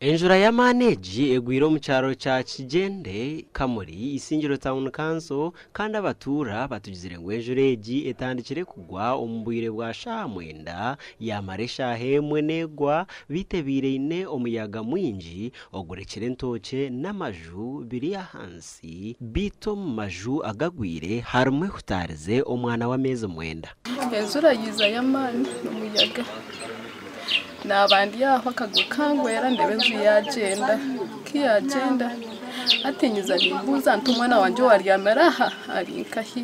Enjura ya maneji egwiro mu cyaro cya Kigende Kamuri isingiro town council kandi abatura batugizire ngo enjureji etandikire kugwa ombwire bwa shamwenda ya maresha hemwe negwa bitebirine omuyaga mwinji ogurekere ntoke n'amaju biri hansi bito mu maju agagwire harumwe hutarize omwana wa meze mwenda. Enjura yiza yamani omuyaga n'abandi yaho akagukangwera ndebezu yagenda kiyagenda atinyiza nimbuza ntumwana wanje waryameraha arinkahi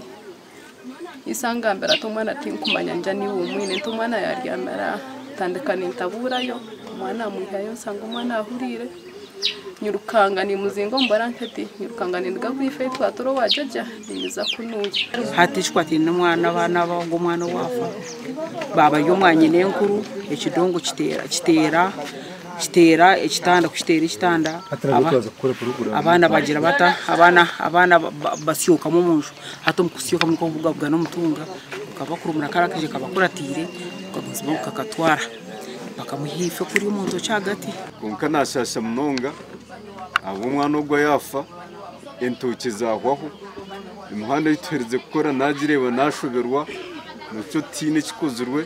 isangambera atumwana atinkumanya nja ni umwine ntumwana yaryamera tandekana intaburayo umwana muhayo sanga umwana ahurire nyurukanga ni muzingo mbaranketi nyurukanga ni ndiga kwife twatoro wajeja niza kunuye hatishwa ati n'umwana abana bango umwana wafa baba y'umwanye nenkuru ekidongo kitera ekitanda abana bagira bata abana basyuka mu munju hato mukusyuka mu kuvuga bwa no mutunga kabakurumura karakije kabakuratire kaguzimo kakatwara bakamuhife kuri umuntu cyagati konka nashasha munonga abo mwana ogwa yafa entoki zahwaho imuhanda yitereze gukora nagireba nashoberwa mucyo tine kikuzurwe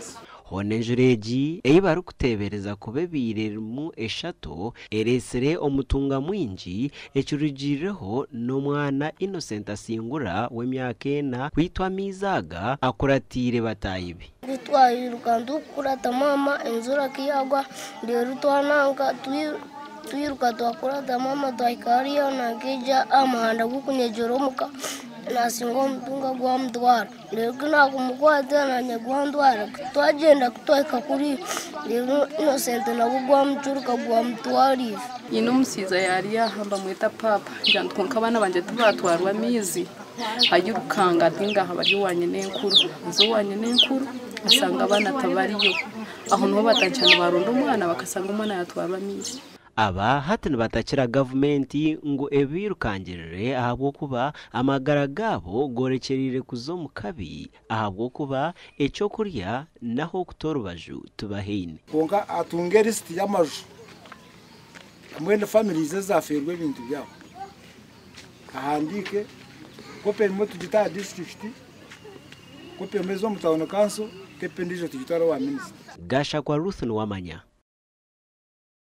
honenjureji eyibaru kutebereza kubebire mu eshato eresere omutunga mwinji ekirugireho no mwana Innocent Asingura w'emyaka 4 kwitwa Mizaga akuratire batayibi gutwayiruka ndukurata mama enzura kiyagwa rero twananga tuyiruka twakurata mama twayikariyo nageja amahanda gukunyejoro muka nasingo mtunga gwa mdwara rero kina kumugwada na nyagwandwara twagenda kutweka kuri rero Innocent nabo gwa mcuruka gwa mtwari ino musiza yari yahamba mwita papa njantwe nkabana banje tubatwarwa mizi ayirukanga dinga habari wanye nenkuru zo wanye nenkuru asanga abana tabariyo aho no batacana barundo umwana bakasanga umwana yatwarwa mizi aba hatene batakira government ngo ebirukangirire ahabwo kuba amagara gabo gorekerire kuzo mukabi ahabwo kuba eco kurya naho kutorubaju tubahine konka atunge list y'amaju amwene families zaferwe ibintu byabo ahandike ko perimo tugita district ko permezo mu town council ke pendije tugitara wa minister Gasha kwa Ruth Wamanya.